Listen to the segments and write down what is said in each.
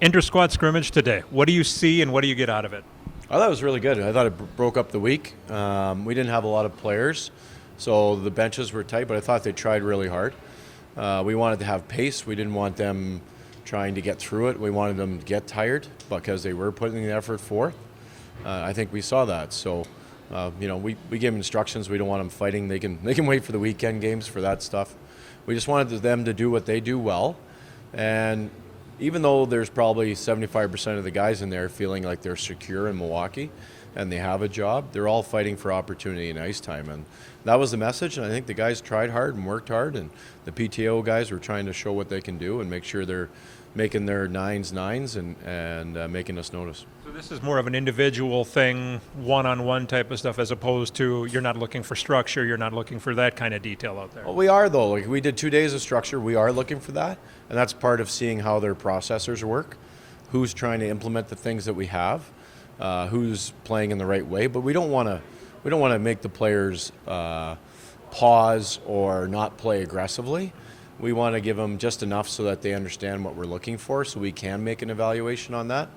Inter-squad scrimmage today. What do you see and what do you get out of it? I thought it was really good. I thought it broke up the week. We didn't have a lot of players, so the benches were tight, but I thought they tried really hard. We wanted to have pace. We didn't want them trying to get through it. We wanted them to get tired because they were putting the effort forth. I think we saw that. So, we give them instructions. We don't want them fighting. They can wait for the weekend games for that stuff. We just wanted them to do what they do well. And even though there's probably 75% of the guys in there feeling like they're secure in Milwaukee and they have a job, they're all fighting for opportunity and ice time. And that was the message, and I think the guys tried hard and worked hard, and the PTO guys were trying to show what they can do and make sure they're making their nines and making us notice. So this is more of an individual thing, one-on-one type of stuff, as opposed to you're not looking for structure, you're not looking for that kind of detail out there. Well, we are, though. Like, we did 2 days of structure. We are looking for that, and that's part of seeing how their processors work, who's trying to implement the things that we have, who's playing in the right way. But we don't want to make the players pause or not play aggressively. We want to give them just enough so that they understand what we're looking for, so we can make an evaluation on that,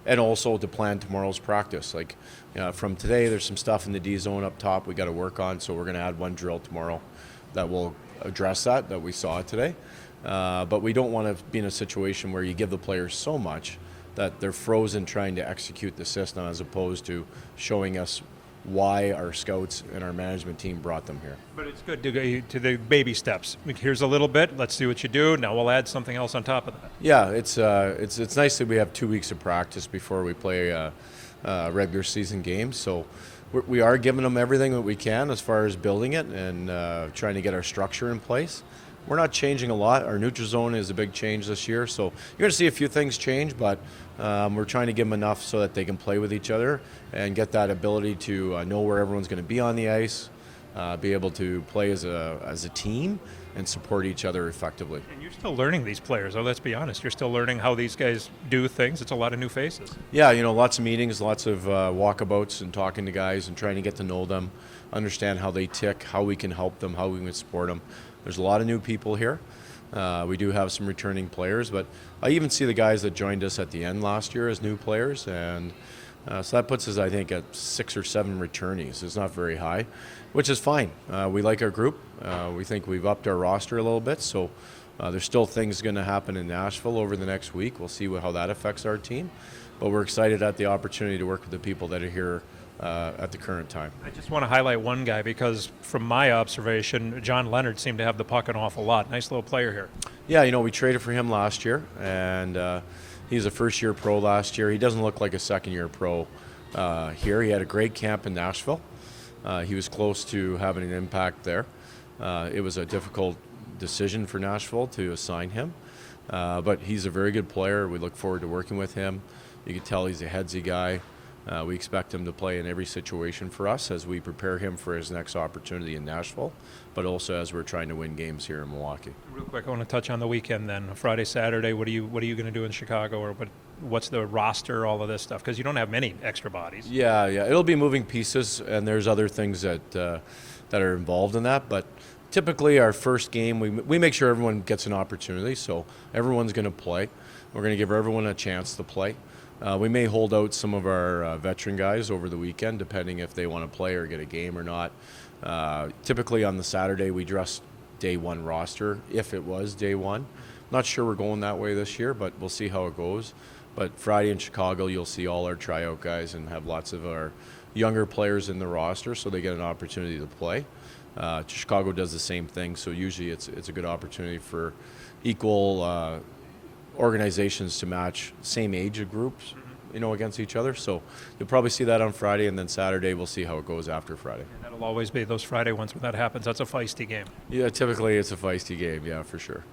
and also to plan tomorrow's practice. Like, from today, there's some stuff in the D zone up top we got to work on, so we're going to add one drill tomorrow that will address that we saw today. But we don't want to be in a situation where you give the players so much that they're frozen trying to execute the system, as opposed to showing us why our scouts and our management team brought them here. But it's good to go to the baby steps. Here's a little bit. Let's see what you do. Now we'll add something else on top of that. Yeah, it's nice that we have 2 weeks of practice before we play regular season games. So we are giving them everything that we can as far as building it and trying to get our structure in place. We're not changing a lot. Our neutral zone is a big change this year, so you're going to see a few things change, but we're trying to give them enough so that they can play with each other and get that ability to know where everyone's going to be on the ice, be able to play as a team and support each other effectively. And you're still learning these players, let's be honest. You're still learning how these guys do things. It's a lot of new faces. Yeah, lots of meetings, lots of walkabouts and talking to guys and trying to get to know them, understand how they tick, how we can help them, how we can support them. There's a lot of new people here. We do have some returning players, but I even see the guys that joined us at the end last year as new players, and so that puts us, I think, at 6 or 7 returnees. It's not very high, which is fine. We like our group. We think we've upped our roster a little bit, so there's still things going to happen in Nashville over the next week. We'll see how that affects our team, but we're excited at the opportunity to work with the people that are here at the current time. I just want to highlight one guy because from my observation, John Leonard seemed to have the puck an awful lot. Nice little player here. Yeah, we traded for him last year, and he's a first-year pro last year. He doesn't look like a second-year pro here. He had a great camp in Nashville. He was close to having an impact there. It was a difficult decision for Nashville to assign him, but he's a very good player. We look forward to working with him. You can tell he's a headsy guy. We expect him to play in every situation for us as we prepare him for his next opportunity in Nashville, but also as we're trying to win games here in Milwaukee. Real quick, I want to touch on the weekend then. Friday, Saturday, what are you going to do in Chicago, or what's the roster, all of this stuff? Because you don't have many extra bodies. Yeah, it'll be moving pieces, and there's other things that are involved in that, but typically our first game, we make sure everyone gets an opportunity, so everyone's going to play. We're going to give everyone a chance to play. We may hold out some of our veteran guys over the weekend, depending if they want to play or get a game or not. Typically on the Saturday, we dress day one roster, if it was day one. Not sure we're going that way this year, but we'll see how it goes. But Friday in Chicago, you'll see all our tryout guys and have lots of our younger players in the roster, so they get an opportunity to play. Chicago does the same thing, so usually it's a good opportunity for equal organizations to match same age of groups, against each other. So you'll probably see that on Friday, and then Saturday we'll see how it goes after Friday. And that'll always be those Friday ones when that happens. That's a feisty game. Yeah, typically it's a feisty game, yeah, for sure.